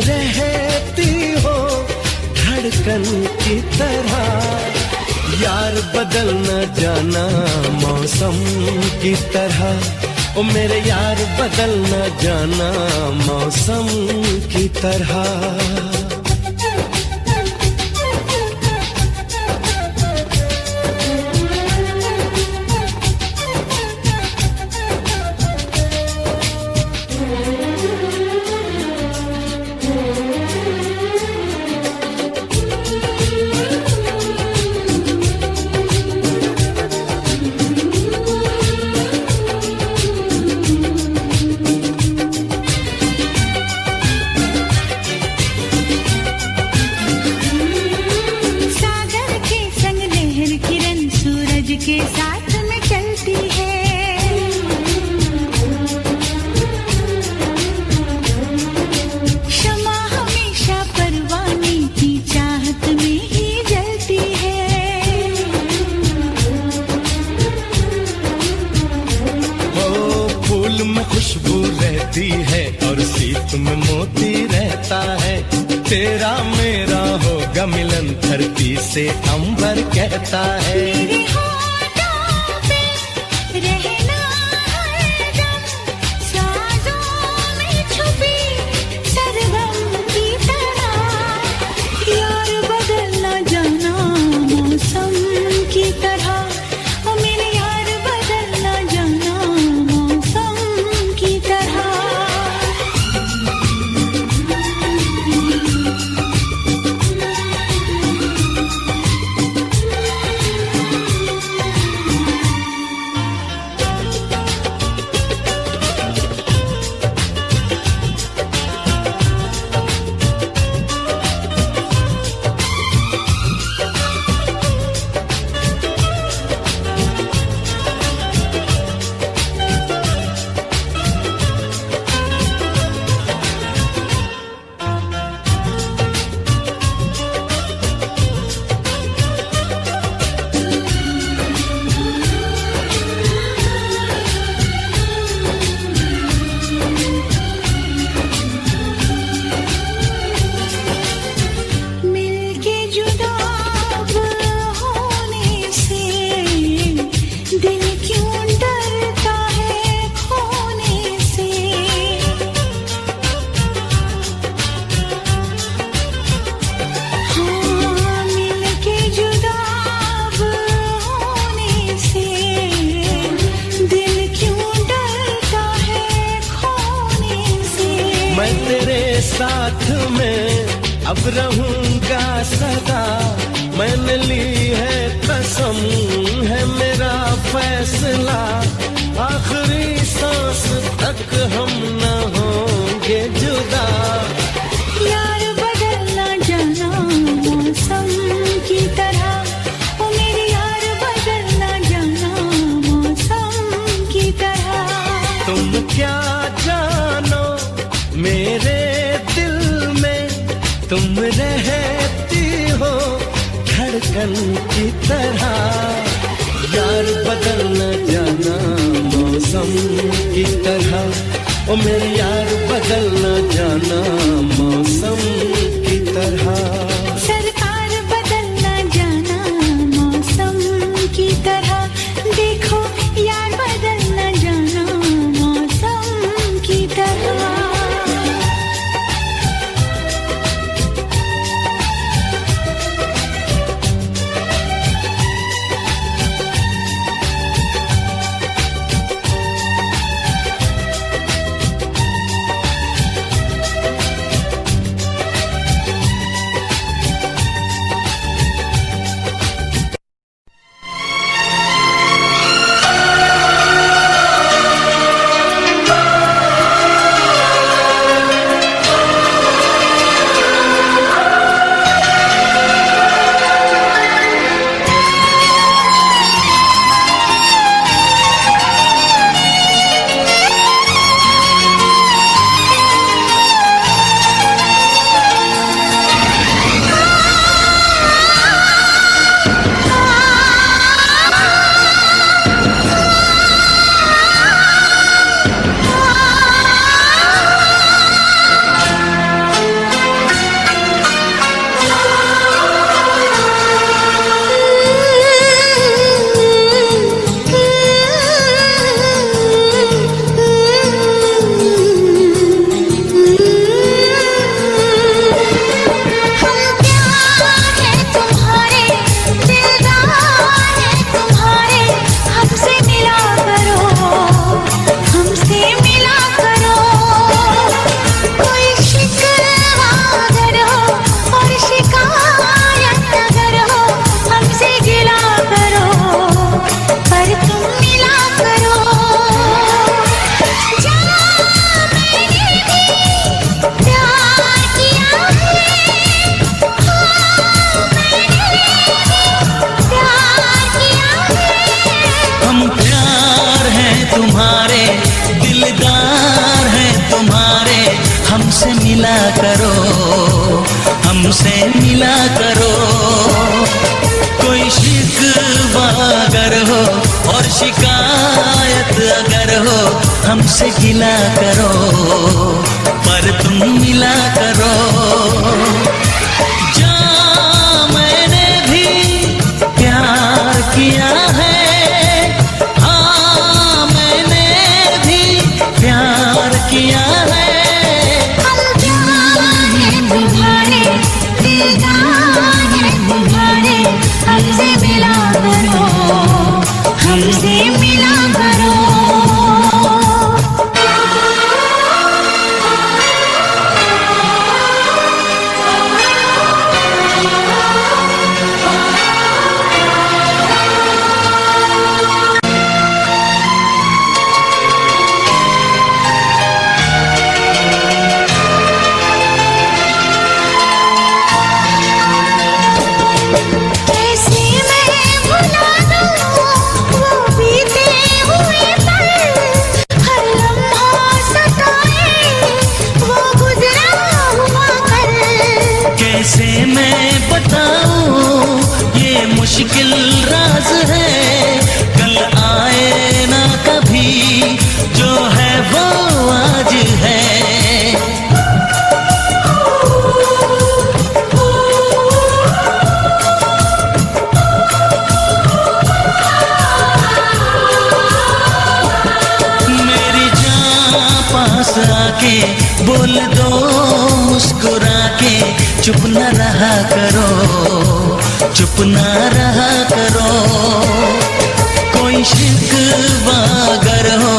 रहती हो धड़कन की तरह। यार बदल न जाना मौसम की तरह, ओ मेरे यार बदल न जाना मौसम की तरह। के साथ में चलती है, शमा हमेशा परवाने की चाहत में ही जलती है। ओ फूल में खुशबू रहती है और सीत में मोती रहता है। तेरा मेरा होगा मिलन धरती से अंबर कहता है। रहना हरदम साजों में छुपी सरगम की तरह। यार बदल न जाना मौसम की तरह, ओ मेरे यार बदल न जाना मौसम की तरह। मैं तेरे साथ में अब रहूंगा सदा। मैंने ली है कसम है मेरा फैसला। आखिरी सांस तक हम न होंगे जुदा। यार बदल न जाना मौसम की तरह, ओ मेरे यार बदल न जाना मौसम की तरह। तुम क्या जानो मेरे दिल में, तुम रहती हो धड़कन की तरह। यार बदल न जाना मौसम की तरह, ओ मेरे यार बदल न जाना मौसम की तरह। सरकार बदल न जाना मौसम की तरह, देखो यार बदल न जाना मौसम की तरह। हमसे मिला करो। कोई शिकवा अगर हो और शिकायत अगर हो, हमसे गिला करो, पर तुम मिला करो। जा मैंने भी प्यार किया है, हाँ मैंने भी प्यार किया है। हम प्यार है तुम्हारे, दीदार है तुम्हारे, हमसे मिला करो, हमसे मिला करो। कैसे मैं भुला दूं वो बीते हुए पल, हर लम्हा सताए वो गुजरा हुआ कल। कैसे मैं बताऊं ये मुश्किल राज है, कल आए ना कभी, जो है वो आज है। मेरी जान पास आके बोल दो मुस्कुरा के, चुप न रहा करो, चुप न रहा करो। कोई शिकवा अगर हो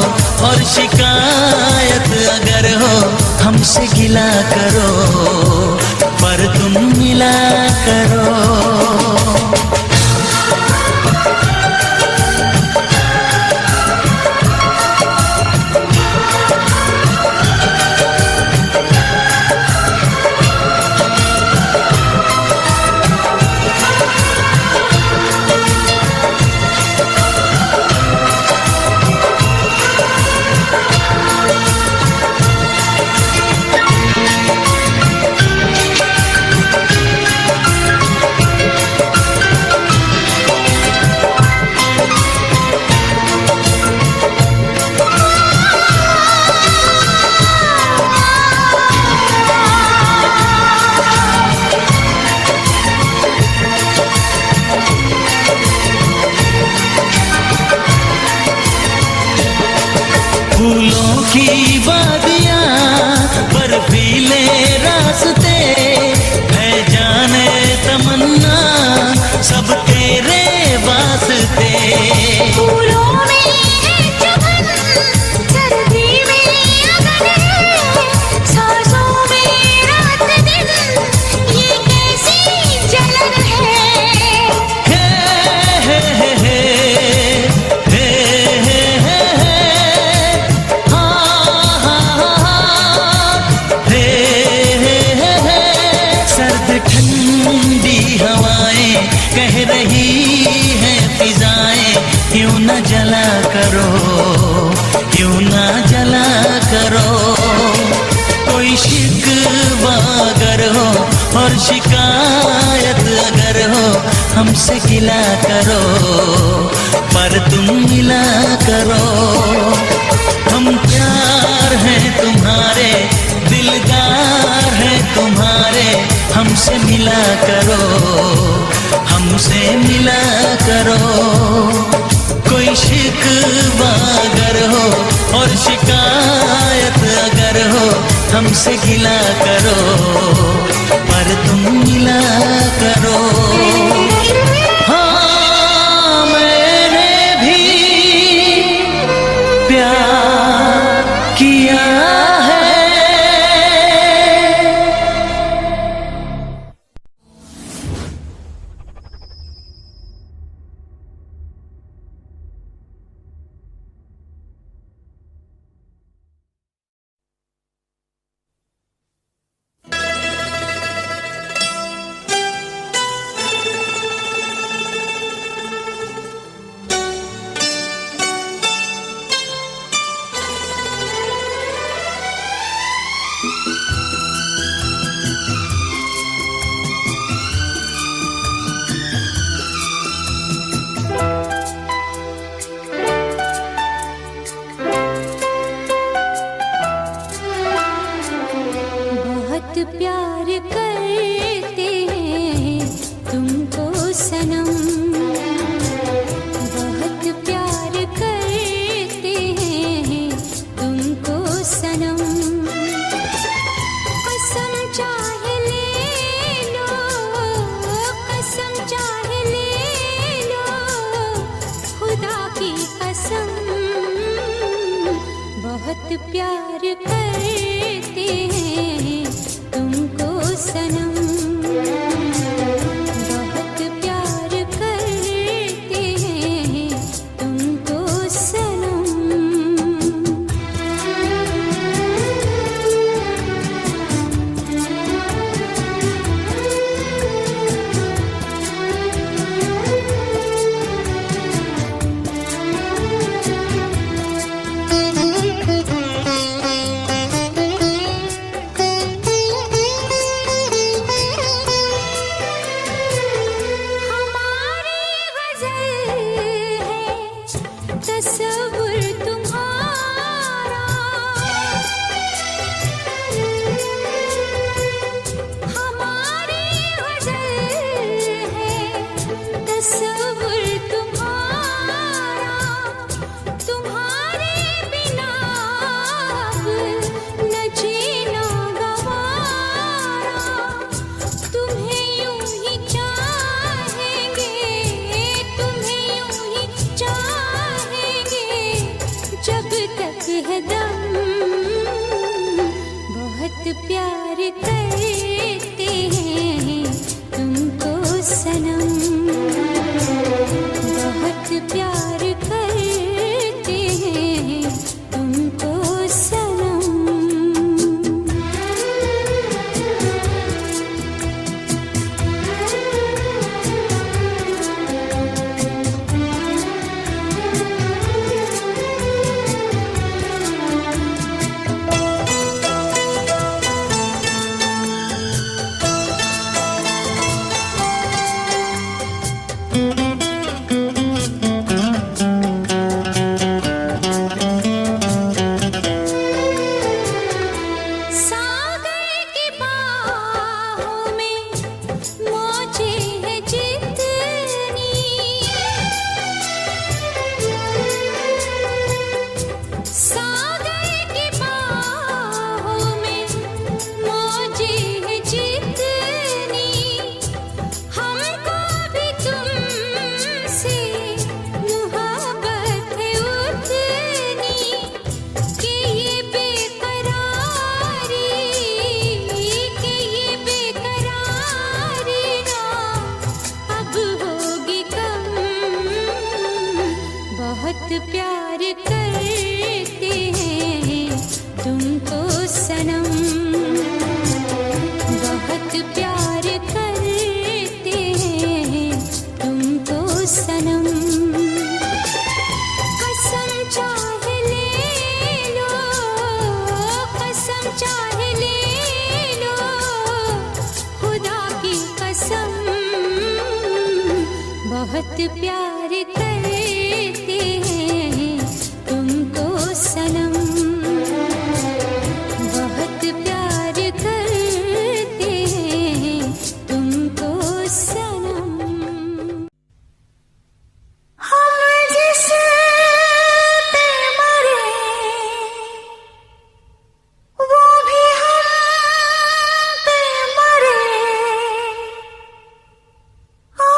और शिकायत अगर हो, हमसे गिला करो, पर तुम मिला करो। फूलों की वादियाँ, बर्फीले रास्ते, है जाने तमन्ना सब तेरे वास्ते। फूलों में है चमन, सर्दी में अगन है, सांसों में रात दिन, ये कैसी जलन है। हे हे हे हे हे हे हे, हाँ हाँ हाँ, हे हे हे। सर्द ठंडी हवाएं कह रही हैं फिजाएं, क्यों न जला करो, क्यों न जला करो। कोई शिकवा अगर हो और शिकायत अगर हो, हमसे गिला करो, पर तुम मिला करो। हम प्यार हैं तुम्हारे, दिलदार हैं तुम्हारे, हमसे मिला करो, हमसे मिला करो। कोई शिकवा अगर हो और शिकायत अगर हो, हमसे गिला करो, पर तुम मिला करो। हाँ मैंने भी प्यार किया है। प्यार करते हैं तुमको सनम, बहुत प्यार करते हैं तुमको सनम। कसम चाहे ले लो, कसम चाहे ले लो, खुदा की कसम, बहुत प्यार करते हैं तुमको सनम, बहुत प्यार करते हैं तुमको सनम। तस्वुर तुम्हारा, हमारी गज़ल है तस्वुर तुम्हारा, तुम्हारे बिना अब न जीना गवारा, तुम्हें यूं ही चाहेंगे, तुम्हें यूं ही चाहेंगे जब तक है दम, बहुत प्यार करते हैं तुमको सनम, बहुत प्यार करते हैं तुमको सनम। सागर की बाहों में मौजें हैं जितनी, सागर की बाहों में मौजें हैं जितनी, हमको भी तुमसे मुहब्बत है उतनी, कि ये बेकरारी, कि ये बेकरारी ना अब होगी कम, बहुत प्यार करते हैं तुमको सनम, बहुत प्यार करते हैं तुमको सनम। कसम चाहे ले लो, कसम चाहे ले लो, खुदा की कसम, बहुत प्यार करते हैं तुमको सनम, बहुत प्यार करते हैं तुमको सनम। हम जिस पे मरे वो भी हम पे मरे, आ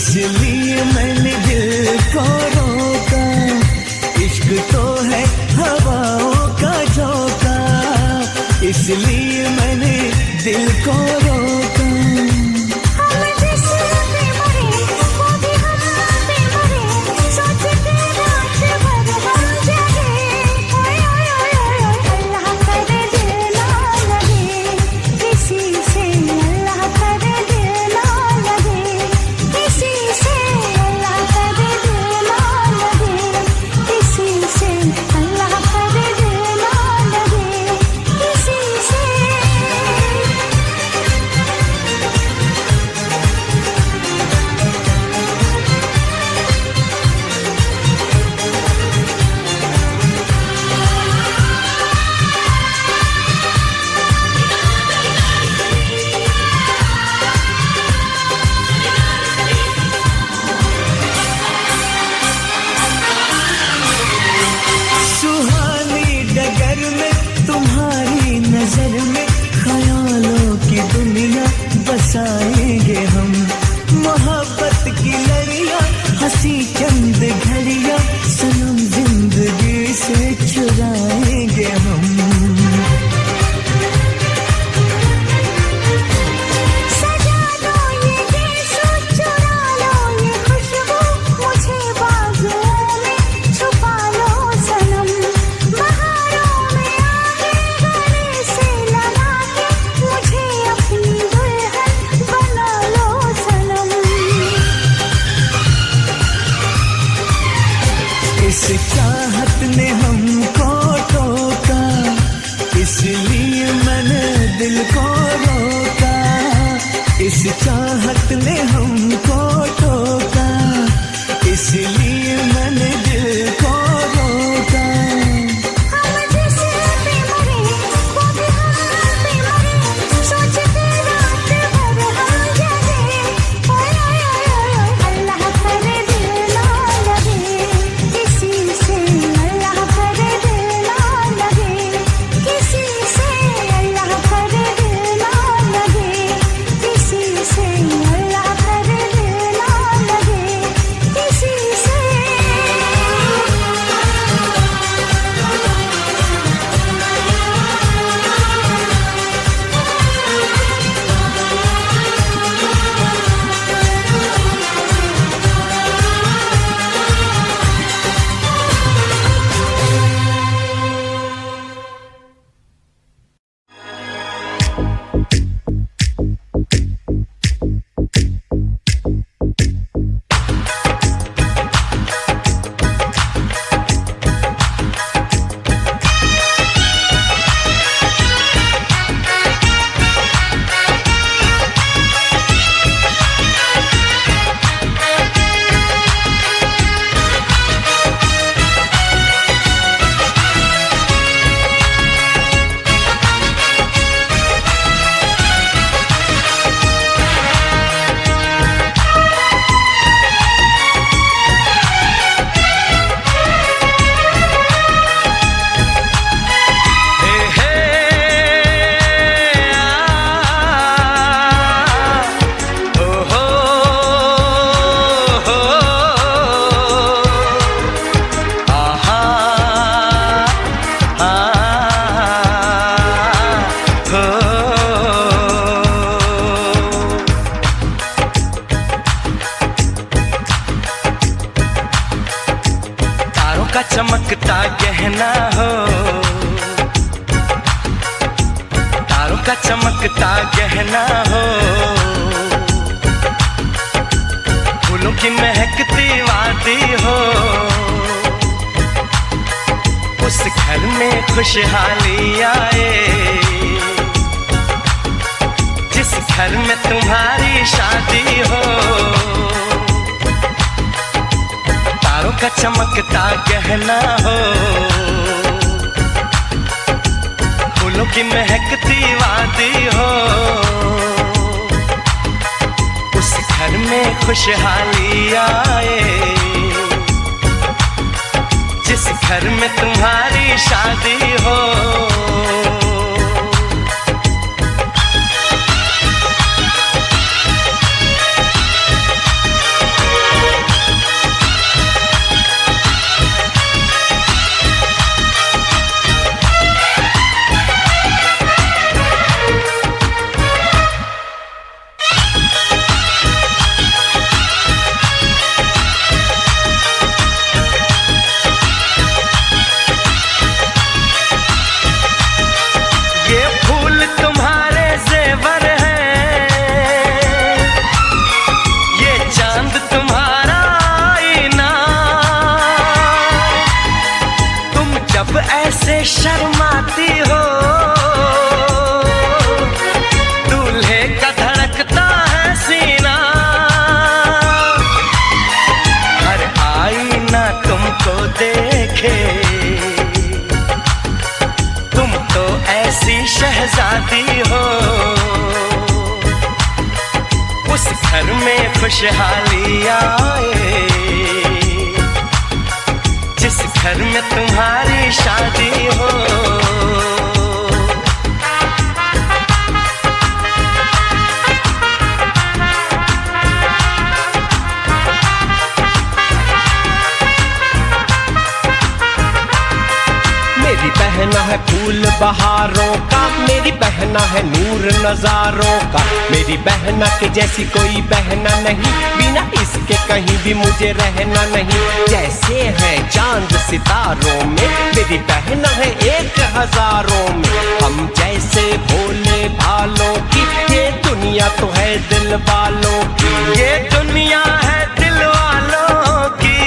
इसलिए मैंने दिल को रोका, इश्क तो है हवाओं का झोंका, इसलिए मैंने दिल को रोका। हम जिस पे मरे वो भी हम पे मरे, सोचते रात भर हम जगे। ओए ओए ओए ओए अल्लाह करे दिल ना लगे किसी से, अल्लाह करे दिल ना लगे किसी से, अल्लाह करे दिल ना लगे किसी से, अल्लाह करे दिल ना लगे किसी से। सुहानी डगर में तुम्हारी नजर में ख्यालों की दुनिया बसाएंगे हम, मोहब्बत की लड़ियां हंसी चंद घड़ियां सनम जिंदगी से चुराएंगे हम। सजा लो ये गीत, चुरा लो ये खुशबू, मुझे बाजुओं में छुपा लो सनम, बहारों में आगे गले से लगा के मुझे अपनी दुल्हन बना लो सनम। इस चाहत ने हमको टोका, इसलिए मैंने दिल को रोका, इस चाहत ने हमको टोका, इसलिए मैंने दिल को रोका। हम जिस पे मरे वो भी हम पे मरे, सोचते रात भर हम जगे। ओए ओए ओए ओए अल्लाह करे दिल ना लगे किसी से, अल्लाह करे दिल ना लगे किसी से, अल्लाह करे दिल ना लगे किसी से, अल्लाह करे दिल ना लगे किसी से। का चमकता गहना हो, तारों का चमकता गहना हो, फूलों की महकती वादी हो, उस घर में खुशहाली आए जिस घर में तुम्हारी शादी हो। तारों का चमकता गहना हो, फूलों की महकती वादी हो, उस घर में खुशहाली आए जिस घर में तुम्हारी शादी हो। शर्माती हो, दूल्हे का धड़कता है सीना, हर आईना तुमको देखे, तुम तो ऐसी शहजादी हो, उस घर में खुशहाली आए जिस घर में तुम्हारी शादी हो। मेरी बहना है फूल बहारों का, मेरी बहना है नूर नजारों का, मेरी बहना के जैसी कोई बहना नहीं, बिना इसके कहीं भी मुझे रहना नहीं। जैसे है चांद सितारों में, मेरी बहना है 1000 में, हम जैसे भोले भालों की, ये दुनिया तो है दिल वालों की, ये दुनिया है दिल वालों की,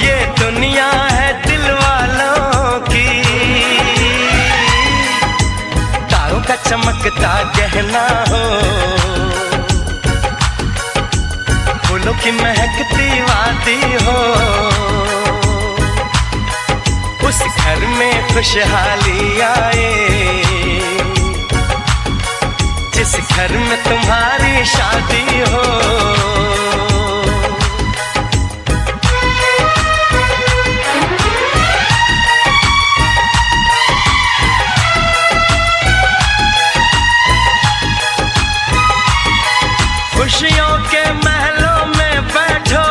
ये दुनिया है दिल वालों की। तारों का चमकता गहना हो, फूलों की महकती वादी हो, उस घर में खुशहाली आए जिस घर में तुम्हारी शादी हो। खुशियों के महलों में बैठो,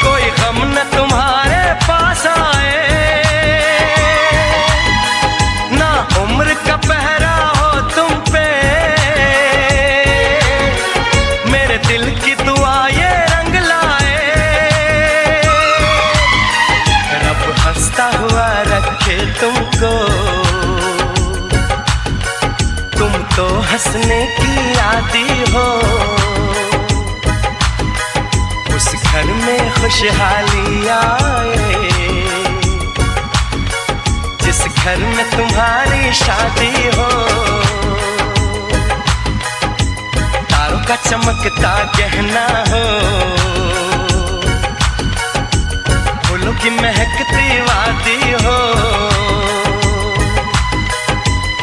कोई गम न तुम्हारे पास आए, ना उम्र का पहरा हो तुम पे, मेरे दिल की दुआ ये रंग लाए, रब हंसता हुआ रखे तुमको, तुम तो हंसने की आदी हो, उस घर में खुशहाली आए जिस घर में तुम्हारी शादी हो। तारों का चमकता गहना हो, फूलों की महकती वादी हो,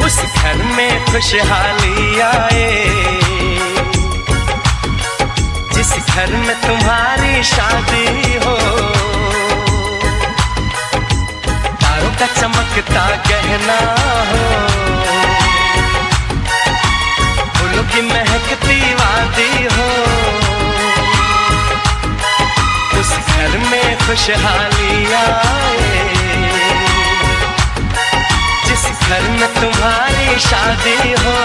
उस घर में खुशहाली आए जिस घर में तुम्हारी शादी हो। तारों का चमकता गहना हो, फूलों की महकती वादी हो, उस घर में खुशहाली आए जिस घर में तुम्हारी शादी हो।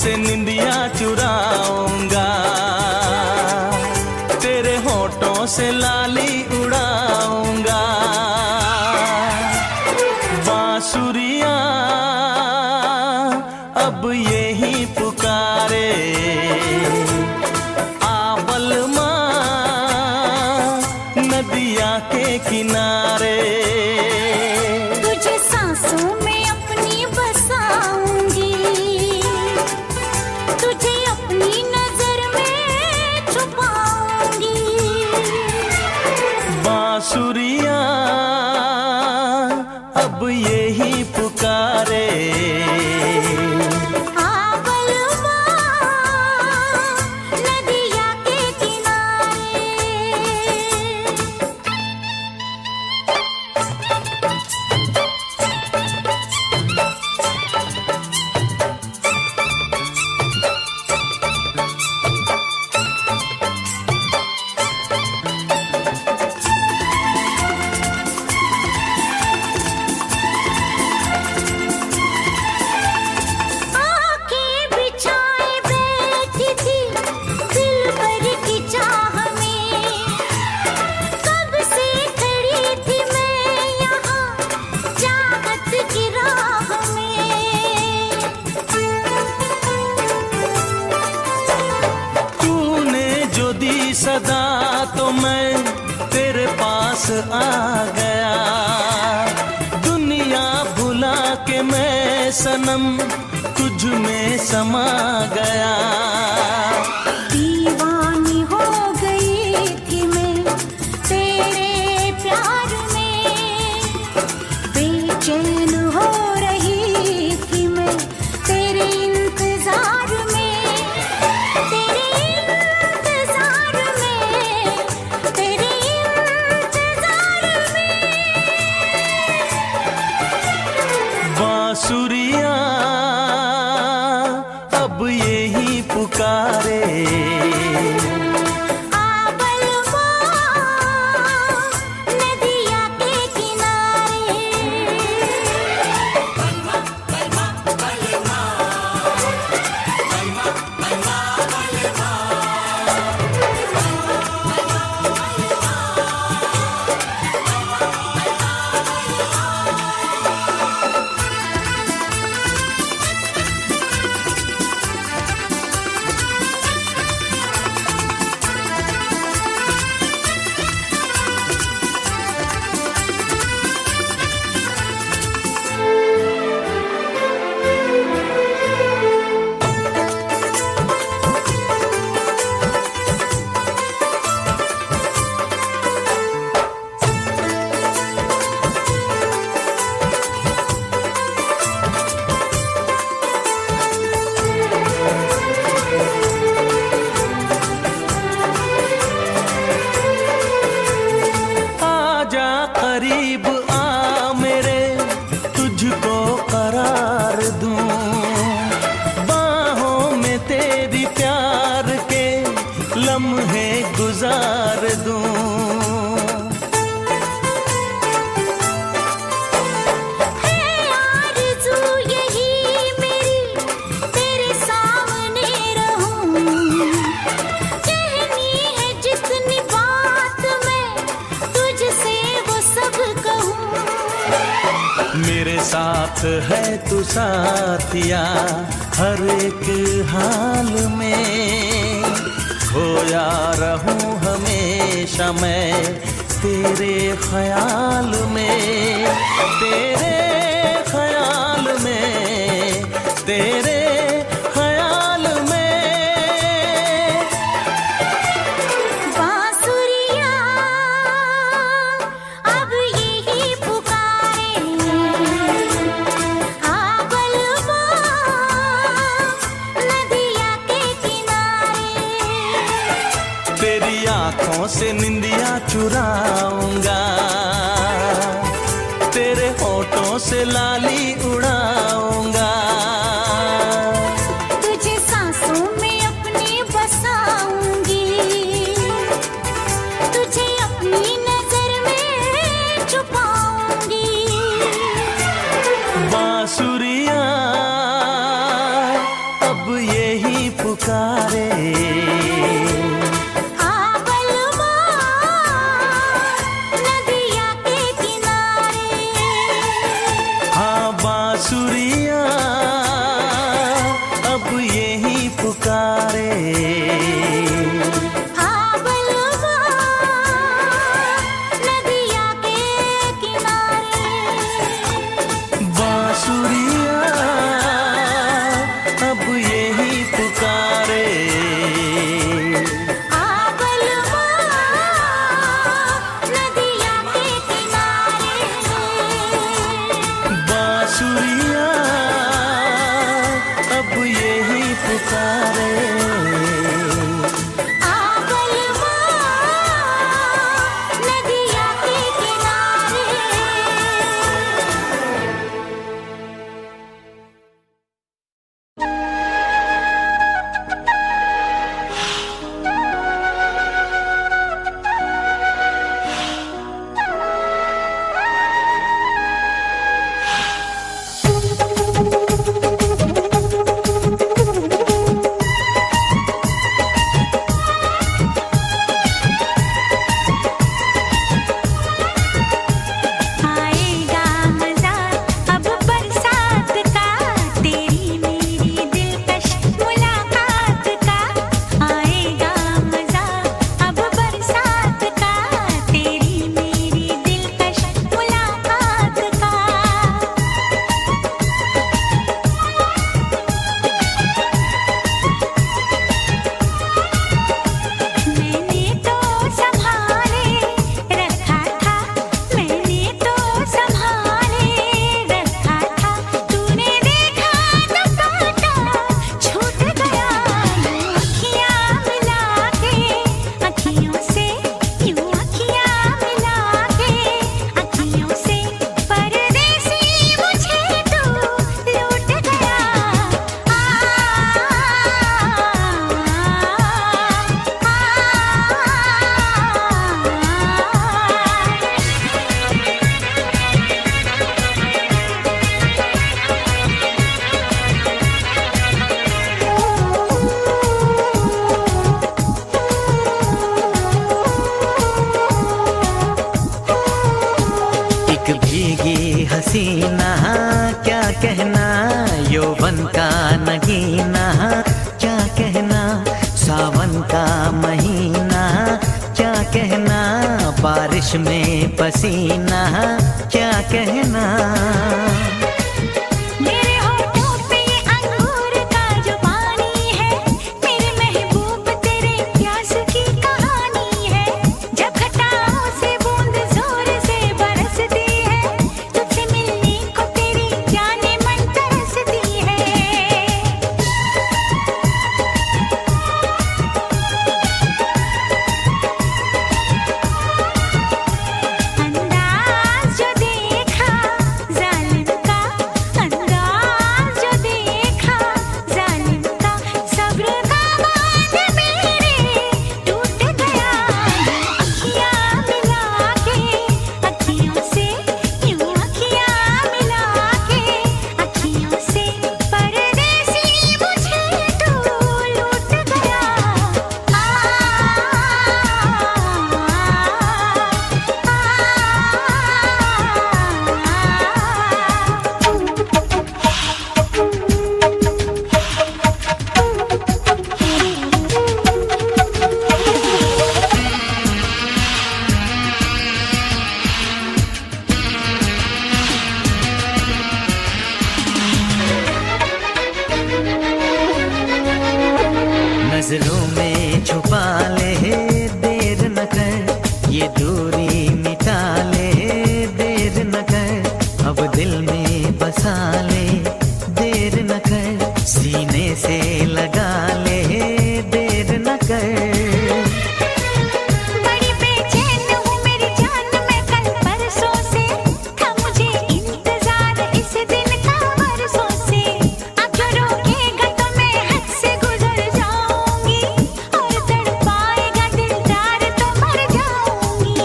से निंदिया चुराऊंगा, तेरे होठों से लाली उड़ाऊंगा। बांसुरिया अब यही पुकारे, आवल माँ नदिया के किनारे। तुझे सांसों में अपनी बसाऊंगी, तुझे अपनी नजर में छुपाऊंगी। बांसुरिया अब यही पुकारे, आवल माँ नदिया के किनारे। आंखें बिछाए बैठी थी दिल भर की चाह में, कब से खड़ी थी मैं यहाँ चाहत की राह में। तूने जो दी सदा तो मैं तेरे पास आ गया, दुनिया भुला के मैं सनम तुझ में समा गया। दीवानी हो गई थी मैं तेरे प्यार में, बेचैन हो रही थी मैं तेरे इंतजार में, तेरे इंतजार में, तेरे इंतजार में। बांसुरिया अब यही पुकारे, आवल माँ नदिया के किनारे। आजा करीब आ मेरे, तुझको करार दूं, बाहों में तेरी प्यार के लम्हे गुजार दूं। है आरज़ू यही मेरी तेरे सामने रहूं, कहनी है जितनी बात मैं तुझसे वो सब कहूं। मेरे साथ है तू साथिया हर एक हाल में, खोया रहूं हमेशा मैं तेरे ख्याल में, तेरे ख्याल में, तेरे ख्याल में। बांसुरिया अब यही पुकारे, आवल माँ नदिया के किनारे। तेरी आंखों से निंदिया चुराऊंगा, तेरे होठों से लाली उड़ाऊंगा। तुझे सांसों में अपनी बसाऊंगी, तुझे अपनी नजर में छुपाऊंगी। बांसुरिया अब ये रहना, बारिश में पसीना क्या कहना। मेरे होठों पे ये अंगूर का जो पानी है, मेरे महबूब तेरे प्यास की कहानी है। जब घटाओं से बूंद जोर से बरसती है, तुझसे मिलने को तेरी जाने मन तरसती है। अंदाज जो देखा जालिम का, अंदाज जो देखा जालिम का, सब्र का बांध मेरे टूट गया। अखियाँ मिला के अखियों से, यूं अखियाँ मिला के अखियों से, परदेसी मुझे तू लूट गया। नजरों में छुपा ले, देर न कर, ये दूरी मिटा ले, देर न कर, अब दिल में बसा ले, देर न कर, सीने से लगा ले, देर न कर। बड़ी बेचैन हूँ मेरी जान, मैं कल परसों से, था मुझे इंतजार इस दिन का बरसों से। अब जो रोकेगा तो मैं हद से गुजर जाऊंगी, और तड़पाएगा दिलदार तो मर जाऊंगी।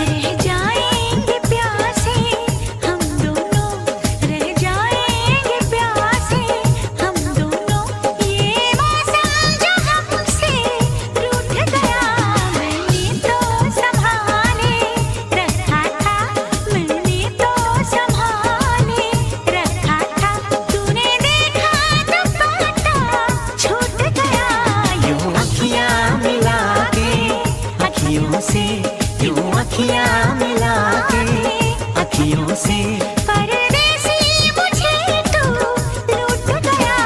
रह जाएंगे प्यासे हम दोनों, रह जाएंगे प्यासे हम दोनों, ये मौसम जो हमसे रूठ गया। मैंने तो संभाले रखा था, मैंने तो संभाले रखा था, तूने देखा तो पता छूट गया। यूं अखियाँ मिला के अखियों से, यूं अखियाँ मिला के अखियों से, परदेसी मुझे तू लूट गया।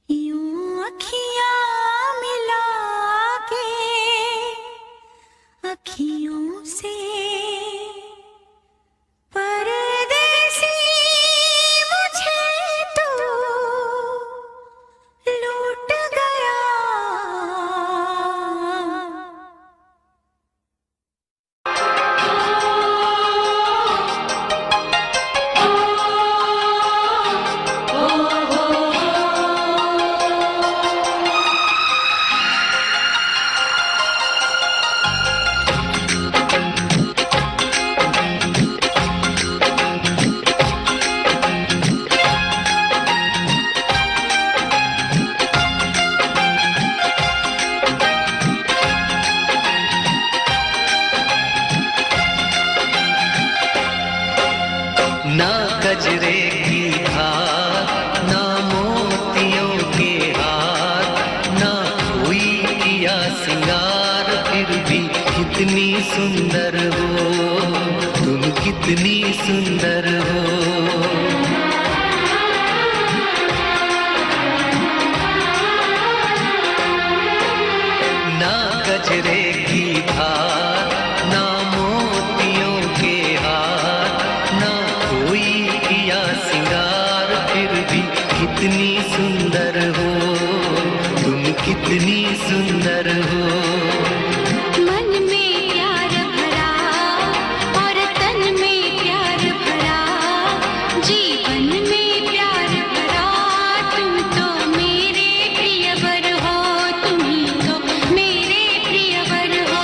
यूं अखियाँ मिला के अखियों से, परदेसी मुझे तू लूट गया। ना कजरे की धार, ना मोतियों के हार, ना कोई किया सिंगार, फिर भी कितनी सुंदर हो तुम, कितनी सुंदर हो। ना गजरे की धार, ना मोतियों के हार, ना कोई किया सिंगार, फिर भी कितनी सुंदर हो तुम, कितनी सुंदर हो। मन में प्यार भरा और तन में प्यार भरा, जीवन में प्यार भरा, तुम तो मेरे प्रियवर हो, तुम ही तो मेरे प्रियवर हो।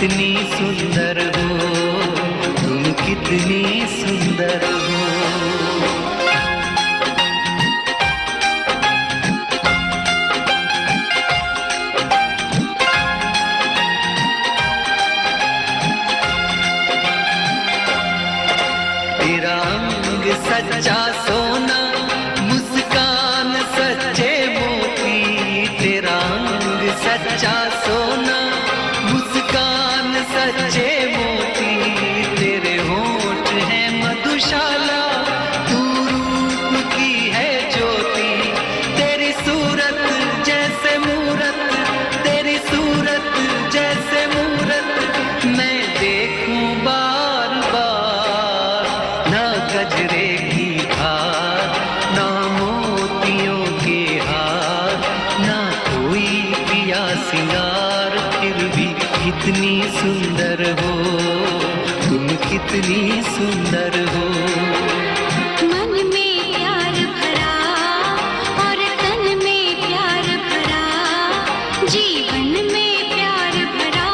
कितनी सुंदर हो, तुम कितनी सुंदर हो। तेरा अंग सच्चा सोना, मुस्कान सच्चे मोती। तेरा अंग सच्चा सोना, मुस्कान सच्चे मोती। तेरे होंठ हैं मधुशाला, तू रूप की है ज्योति। तेरी सूरत जैसे मूरत, तेरी सूरत जैसे मूरत मैं देखूं बार बार। ना गजरे की हार, ना मोतियों के हार, ना कोई पिया सिंगार, फिर भी कितनी सुंदर हो, तुम कितनी सुंदर हो। मन में प्यार भरा और तन में प्यार भरा, जीवन में प्यार भरा।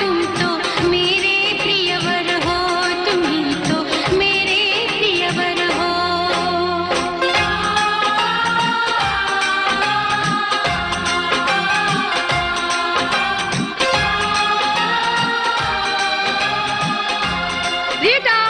तुम तो मेरे प्रियवर हो, तुम ही तो मेरे प्रियवर हो। रीटा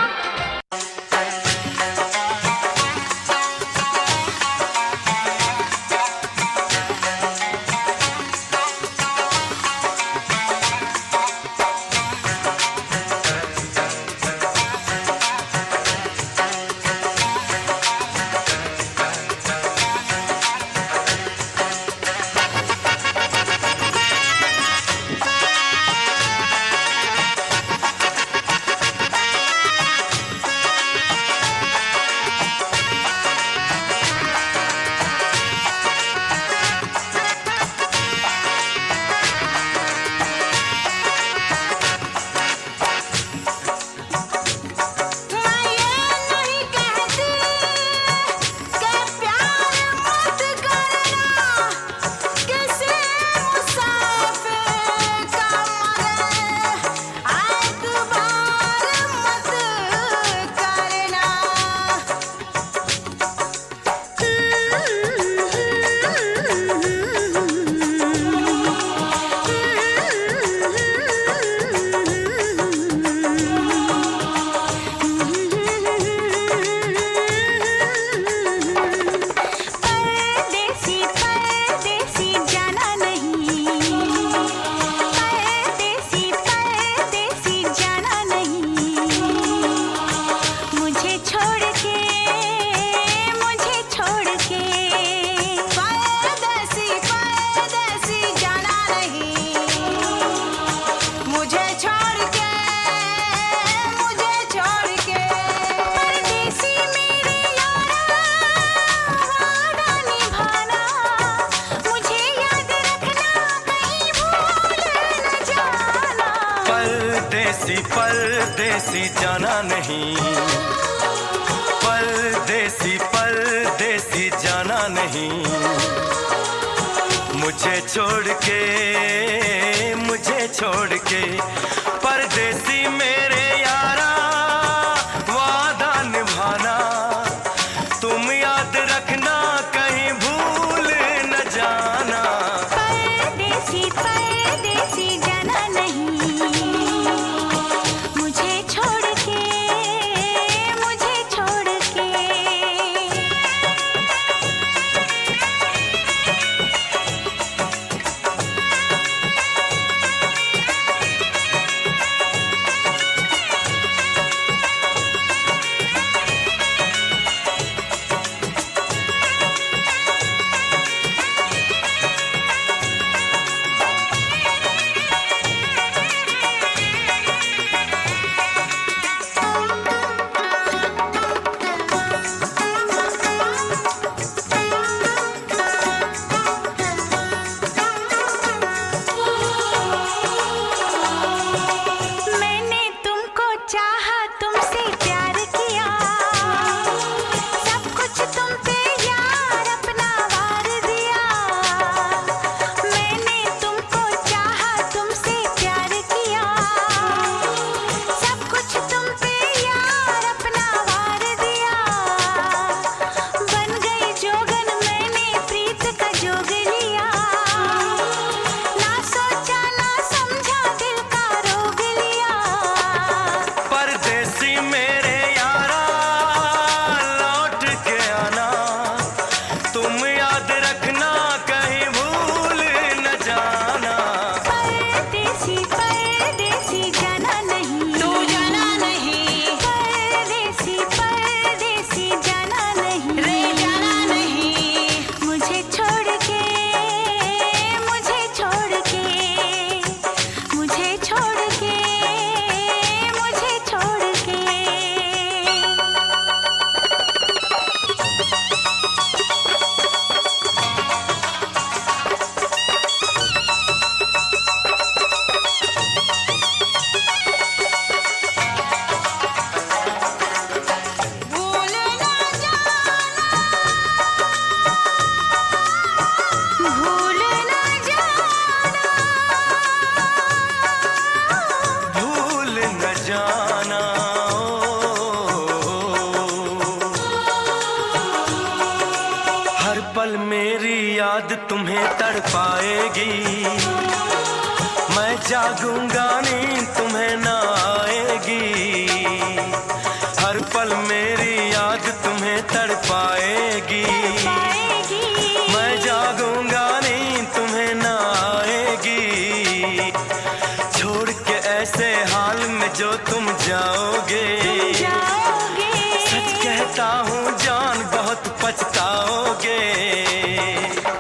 परदेसी जाना नहीं, परदेसी परदेसी जाना नहीं। मुझे छोड़ के परदेसी मेरे यारा, वादा निभाना तुम याद रखना, कहीं भूल न जाना। परदेसी परदेसी जाना नहीं, मुझे छोड़ के, मुझे छोड़ के। याद रखना कहीं भूल न जाना। परदेसी परदेसी जाना नहीं, तू जाना नहीं, परदेसी परदेसी जाना नहीं, रे जाना नहीं, मुझे छोड़ के मुझे छोड़ के मुझे छोड़ के मुझे छोड़ के। भूल ना जाना, भूल न जाना, भूल न जाना। हर पल मेरी याद तुम्हें तड़पाएगी, मैं जागूंगा नींद तुम्हें ना आएगी। हर पल मेरी याद तुम्हें तड़पाएगी, पाएगी मैं जागूंगा नींद तुम्हें ना आएगी। छोड़ के ऐसे हाल में जो तुम जाओगे, जाओगे। सच कहता हूँ जान बहुत पछताओगे।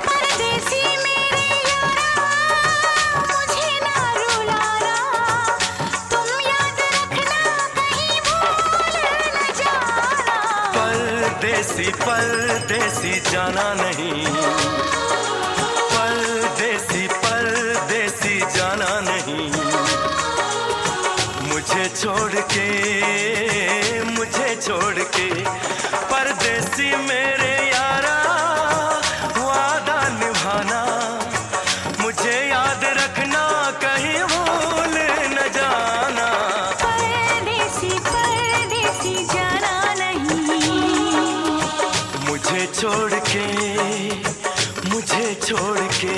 परदेसी मेरे यारा मुझे ना रुलाना, तुम याद रखना कहीं भूल न जाना। परदेसी परदेसी जाना नहीं, परदेसी परदेसी जाना नहीं। मुझे छोड़ के परदेसी मेरे यारा वादा निभाना, मुझे याद रखना कहीं भूल न जाना। परदेसी परदेसी जाना नहीं, मुझे छोड़ के मुझे छोड़ के।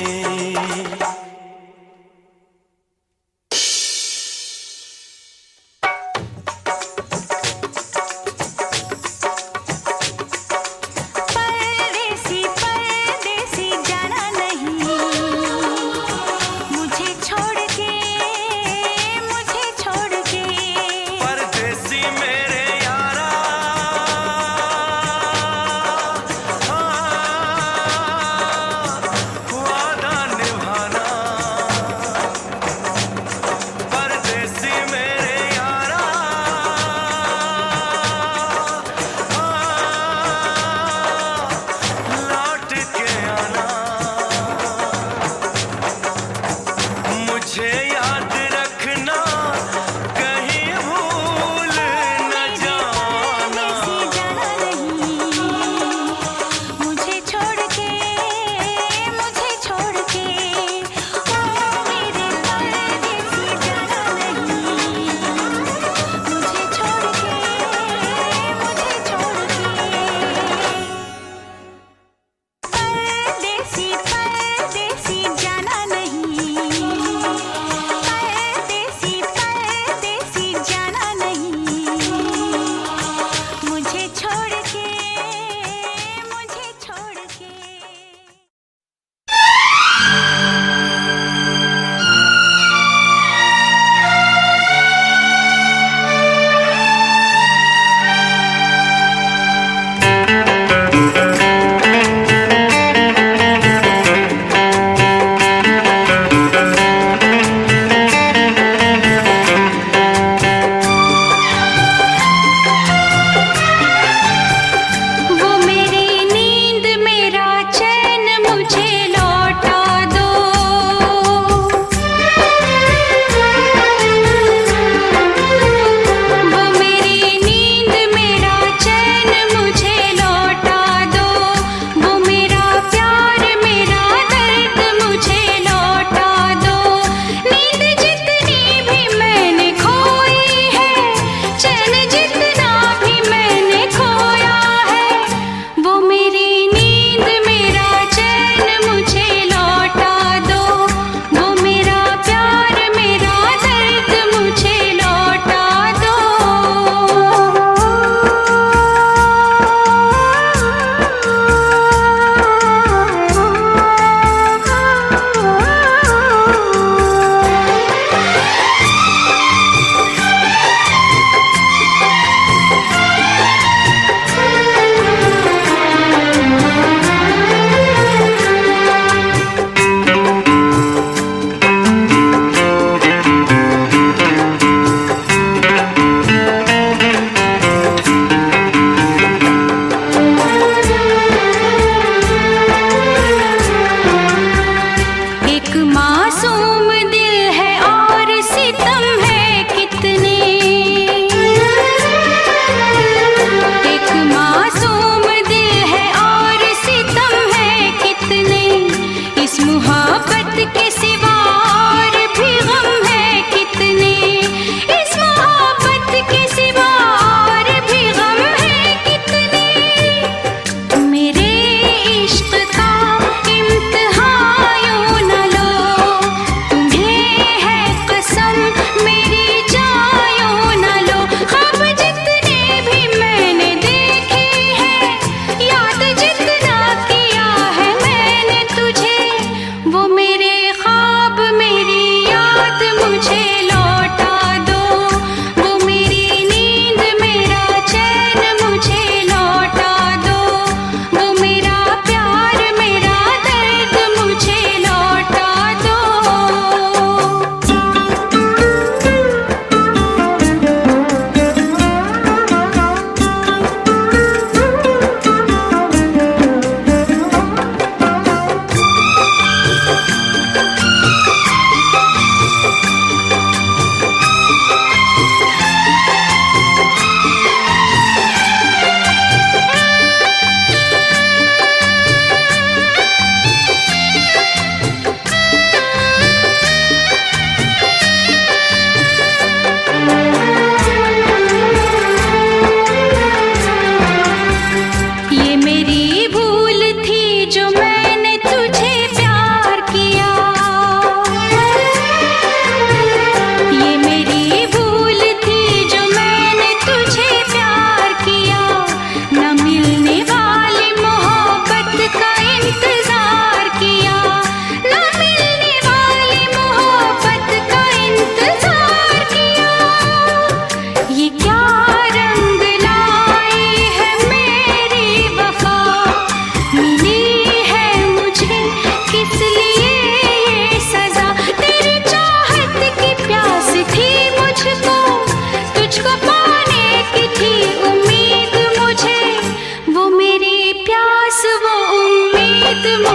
परदेसी परदेसी जाना नहीं, मुझे छोड़ के मुझे छोड़ के। परदेसी मेरे यारा वादा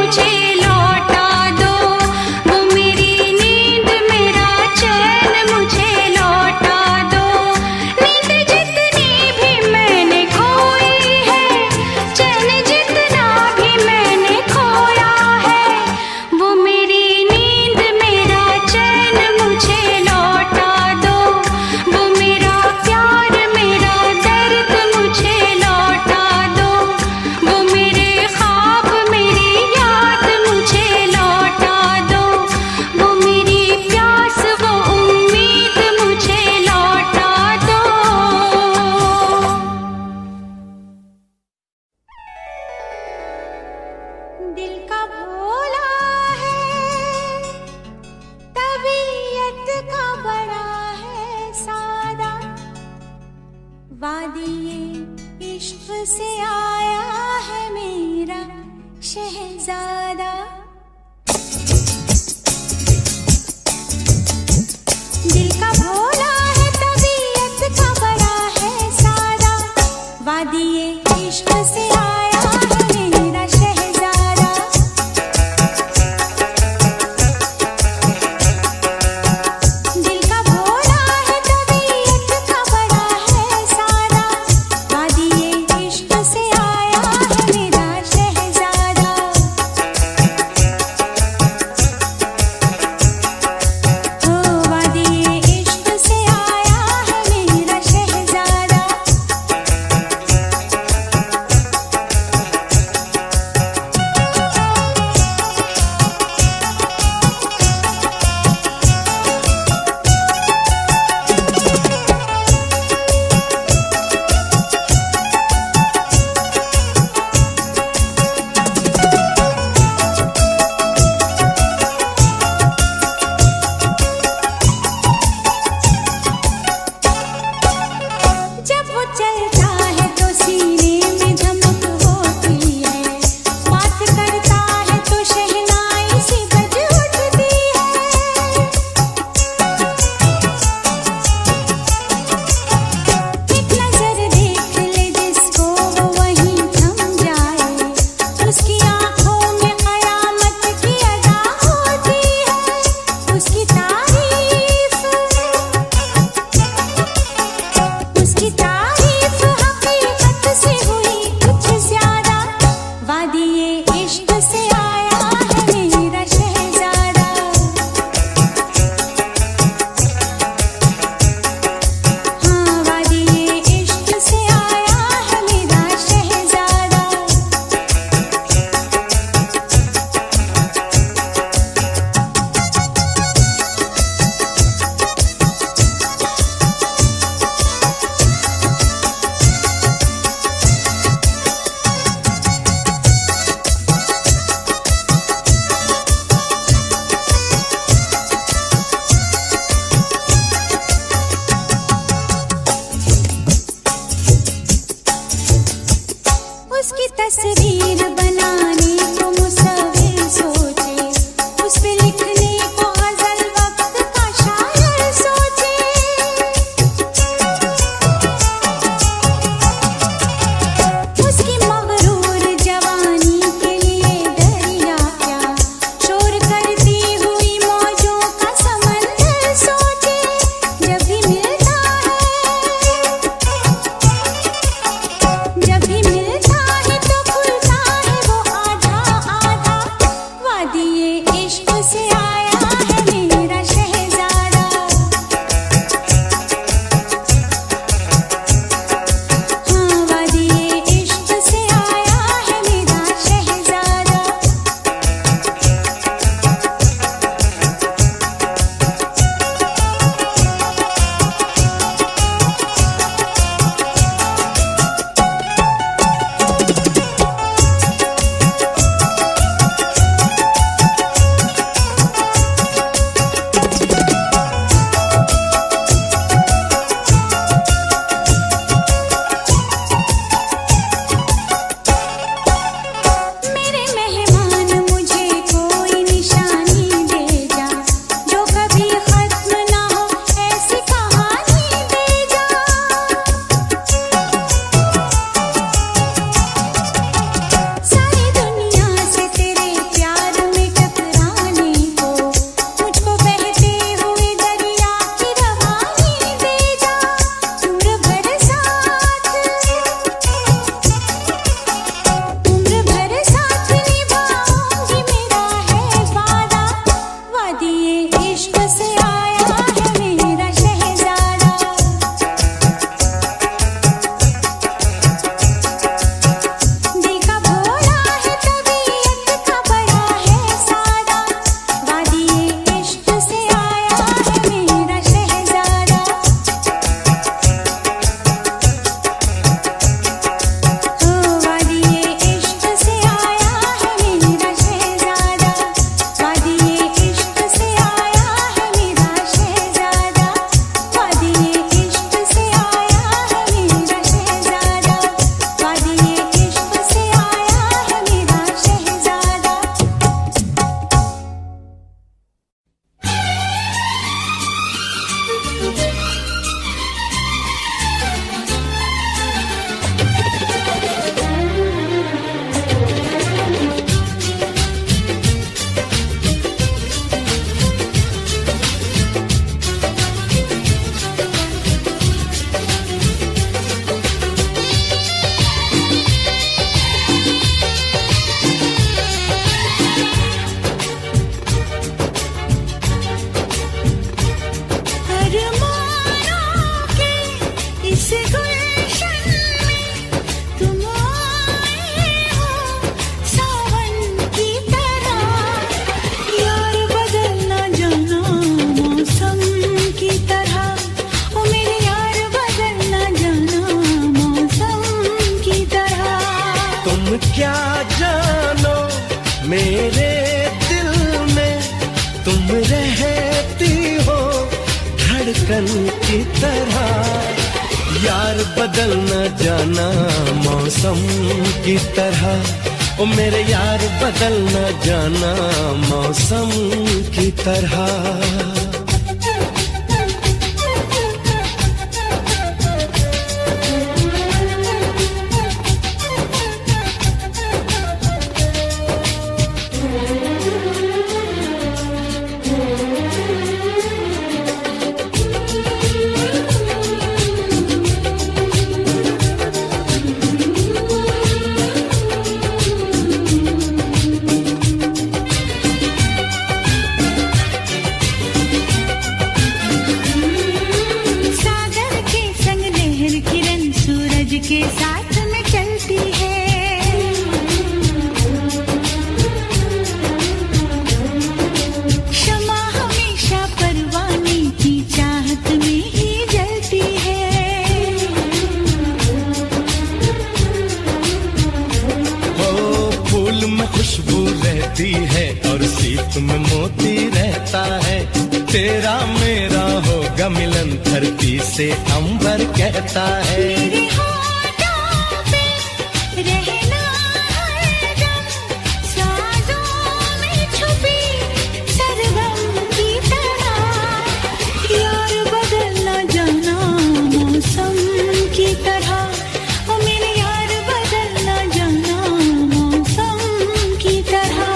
मुझे लौटा दो, वो मेरी नींद मेरा चैन मुझे लौटा दो। नींद जितनी भी मैंने खोई है, चैन जितना भी मैंने खोया है, वो मेरी नींद मेरा चैन मुझे लौटा दो। वो मेरा प्यार मेरा दर्द मुझे लौटा दो, वो मेरे ख्वाब मेरी याद मुझे लौटा दो, वो मेरी प्यास वो उम्मीद मुझे लौटा दो। दिल का भोला है, तबीयत का बड़ा है सादा, वादिये इश्क से आया है मेरा शहजादा। दिल का भोला है, तबीयत का बड़ा है सादा, वादिये इश्क से आया है मेरा शहजादा। दिल का भोला है, तबीयत का बड़ा है सादा, वादिये इश्क से आया है मेरा शहजादा। क्या जानो मेरे दिल में तुम रहती हो धड़कन की तरह। यार बदल न जाना मौसम की तरह, ओ मेरे यार बदल न जाना मौसम की तरह। सागर के संग लहर किरण सूरज के साथ में चलती है। क्षमा हमेशा परवाने की चाहत में ही जलती है। ओ फूल में खुशबू रहती है और सीत में मोती रहता है। तेरा मेरा होगा मिलन धरती से अंबर कहता है। मेरे होठों पे रहना हरदम, साजों में छुपी सरगम की तरह। यार बदल न जाना मौसम की तरह, ओ मेरे यार बदल न जाना मौसम की तरह।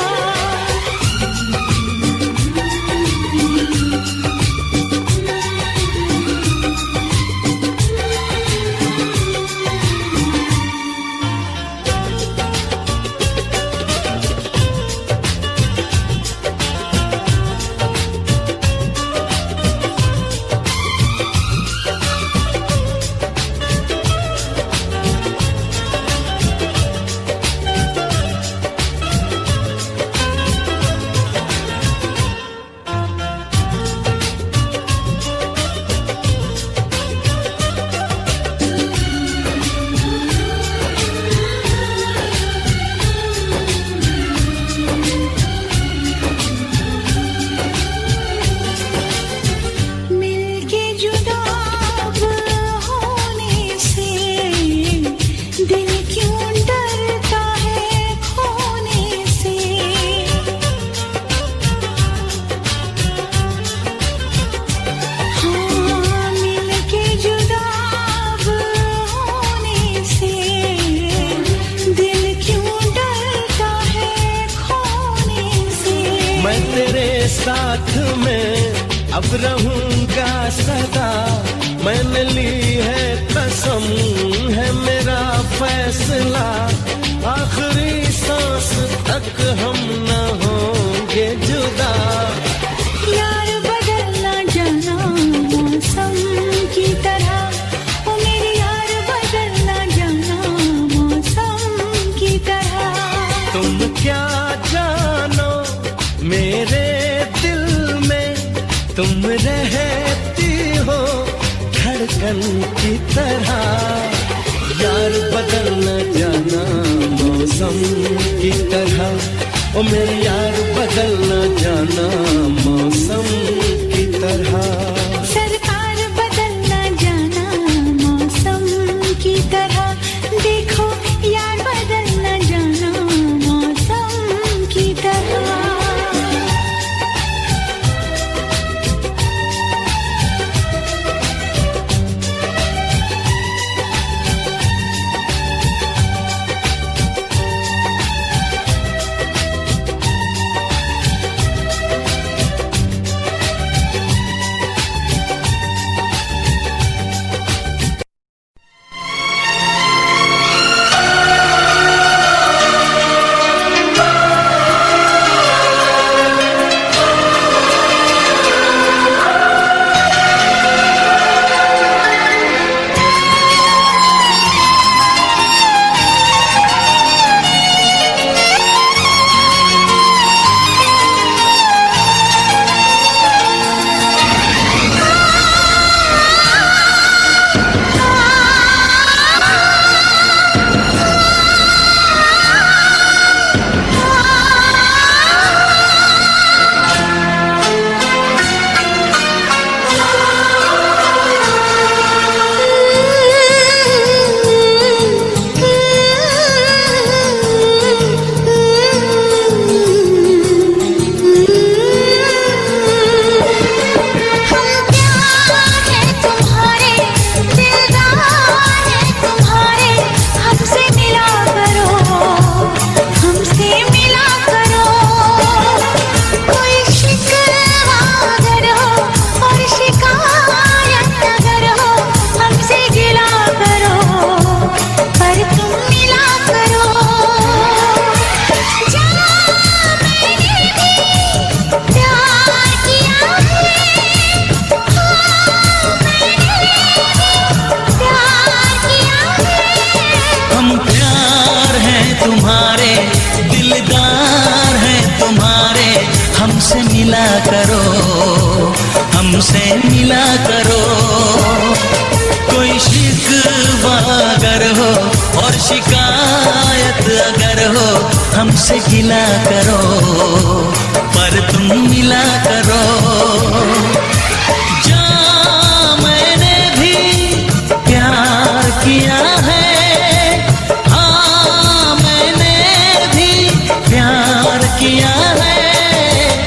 मिलके जुदा अब होने से दिल क्यों डरता है खोने से। हाँ मिलके जुदा अब होने से दिल क्यों डरता है खोने से। मैं तेरे साथ में अब रहूंगा सदा। मैंने ली है कसम है मेरा फैसला। आखिरी सांस तक हम न होंगे जुदा। यार बदल न जाना मौसम की तरह, ओ मेरे यार बदल न जाना मौसम की तरह। तुम क्या जानो मेरे दिल में तुम रहती हो धड़कन की तरह। यार बदल न जाना मौसम की तरह, ओ मेरे यार बदल न जाना मौसम की तरह। सरकार बदल न जाना मौसम की तरह। देखो यार बदल न जाना मौसम की तरह। गिला करो, हमसे मिला करो। कोई शिकवा अगर हो और शिकायत अगर हो, हमसे गिला करो, पर तुम मिला करो। जा मैंने भी प्यार किया है, हाँ मैंने भी प्यार किया है।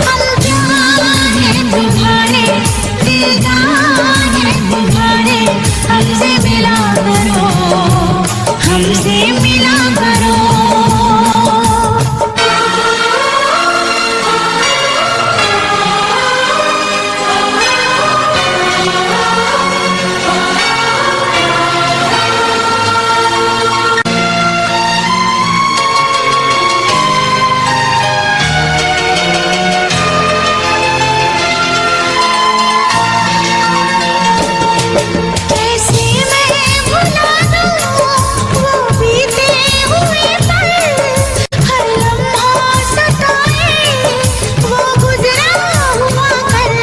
हम जाने तुम्हारे दीदाने तुम्हारे, हमसे मिला करो, हमसे मिला करो। कैसे मैं भुला दूँ वो बीते हुए पल, हर लम्हा सताए वो गुजरा हुआ कल।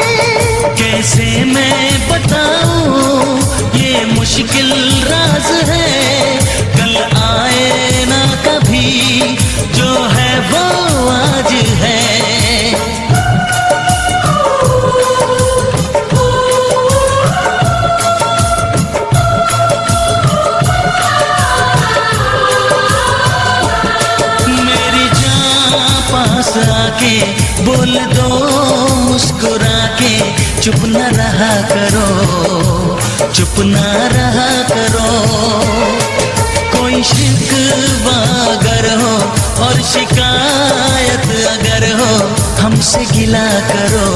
कैसे मैं बताऊं ये मुश्किल राज है, कल आए ना कभी, जो है वो आज है। मेरी जान पास आके बोल दो मुस्कुरा के, चुप न रहा करो, चुप न रहा करो। कोई शिकवा अगर हो और शिकायत अगर हो, हमसे गिला करो,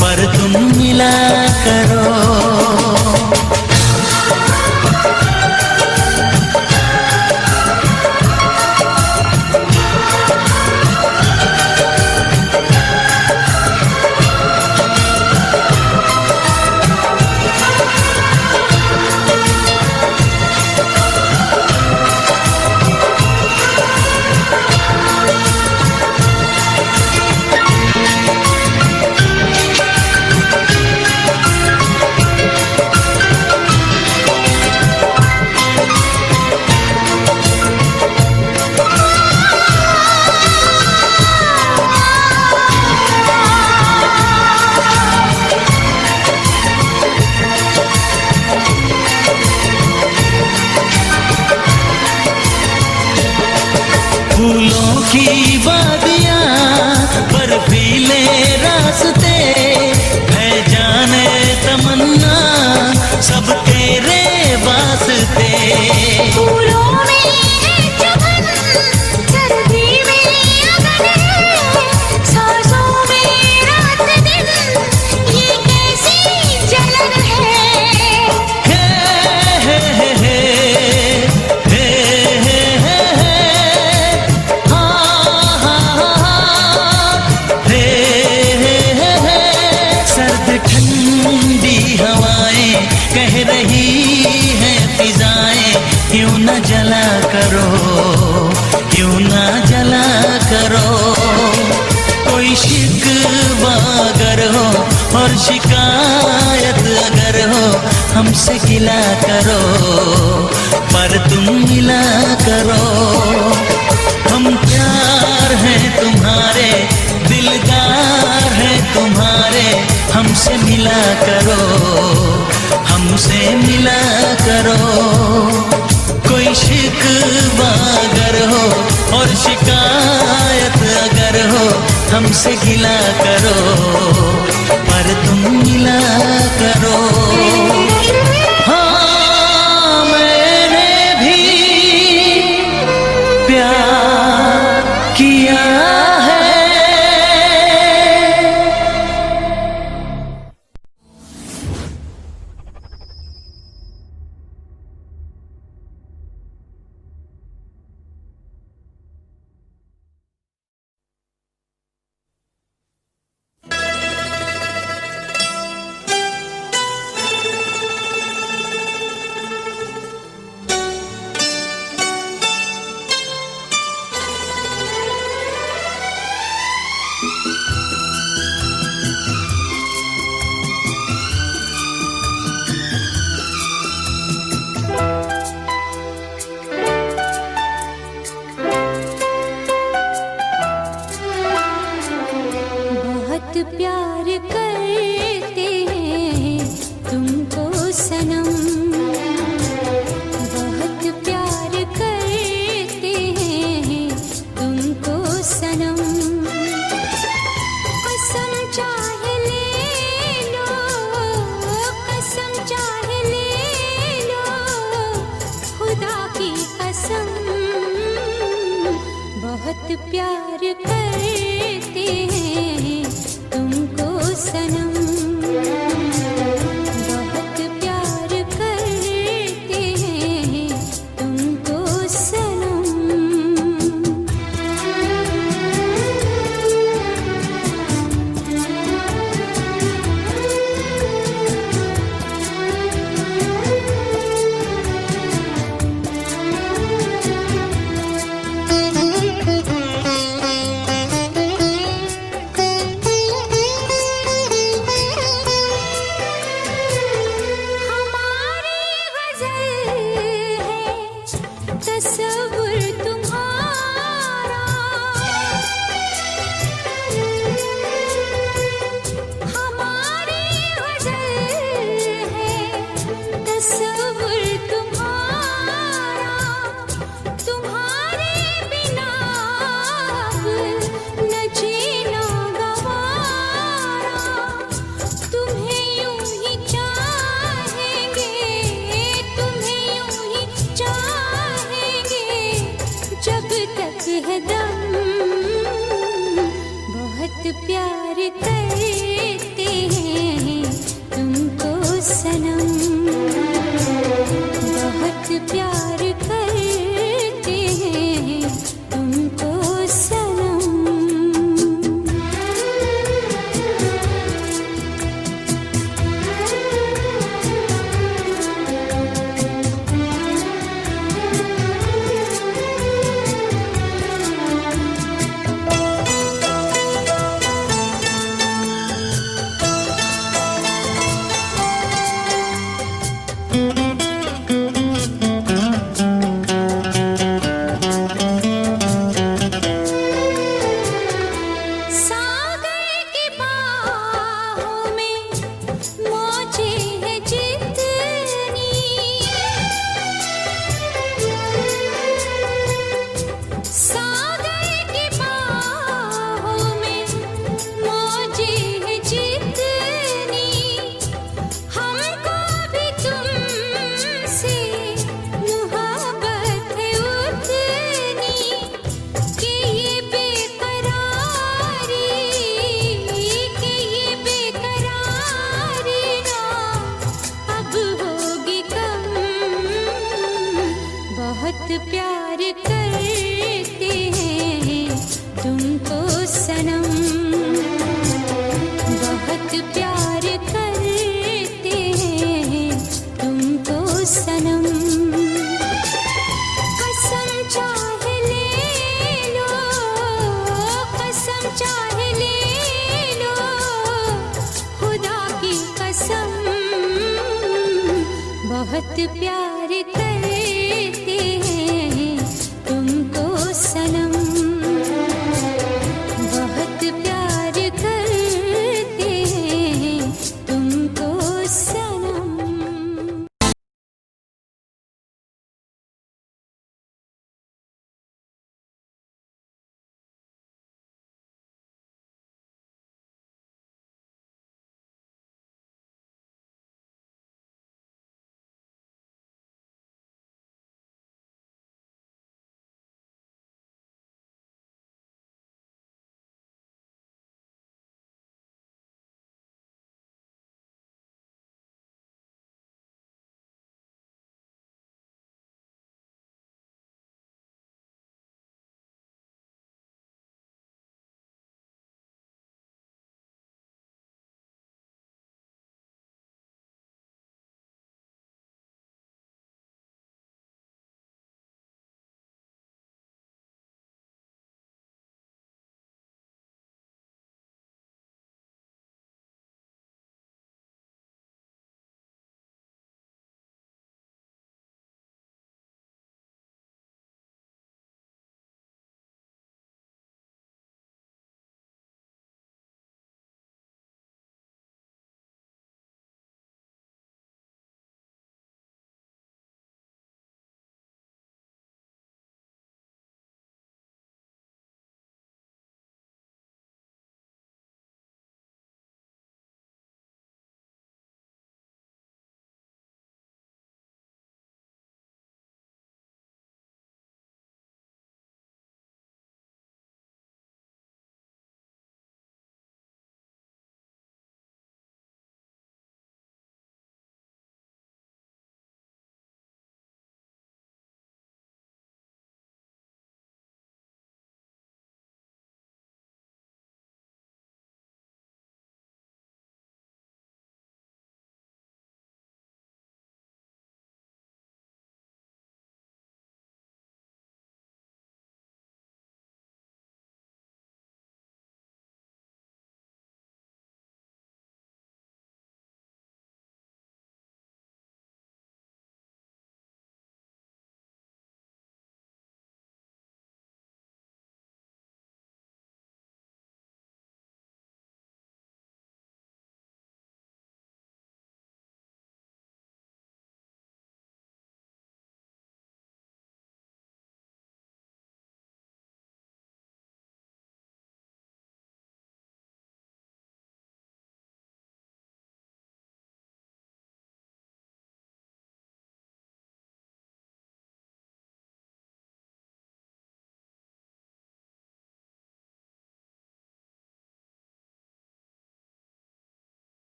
पर तुम मिला करो। फूलों की वादियाँ बर्फीले रास्ते, है जाने तमन्ना सब तेरे वास्ते। फूलों में है चमन, सर्दी में अगन, सांसों में रात दिन, ये कैसी जलन है। हे हे हे हे हे हे हे, हाँ हाँ हाँ, हे हे हे हे। सर्द ठंडी हवाएं कह रही हैं फिजाएं, क्यों न जला करो, क्यों न जला करो। कोई शिकवा अगर हो और शिकायत अगर हो, हमसे गिला करो, पर तुम मिला करो। हम प्यार हैं तुम्हारे, दिलदार हैं तुम्हारे, हमसे मिला करो, हमसे मिला करो। कोई शिकवा अगर हो और शिकायत अगर हो, हमसे गिला करो, पर तुम मिला करो। हाँ मैंने भी प्यार किया है। प्यार करते हैं तुमको सनम, बहुत प्यार करते हैं तुमको सनम। कसम चाहे ले लो, कसम चाहे ले लो, खुदा की कसम, बहुत प्यार करते हैं तुमको सनम, बहुत प्यार करते हैं तुमको सनम। हमारी गज़ल है तसव्वुर तुम्हारा, हमारी गज़ल है तसव्वुर तुम्हारा, तुम्हारे बिना अब न जीना गवारा, तुम्हें यूं ही चाहेंगे, तुम्हें यूं ही चाहेंगे जब तक है दम, बहुत प्यार करते हैं तुमको सनम, बहुत प्यार करते हैं तुमको सनम। सागर की बाहों में मौजें हैं जितनी, सागर की बाहों में मौजें हैं जितनी, हमको भी तुमसे मुहब्बत है उतनी, कि ये बेकरारी, कि ये बेकरारी ना अब होगी कम, बहुत प्यार करते हैं तुमको सनम, बहुत प्यार करते हैं तुमको सनम। कसम चाहे ले लो, कसम चाहे ले लो, खुदा की कसम, बहुत प्यार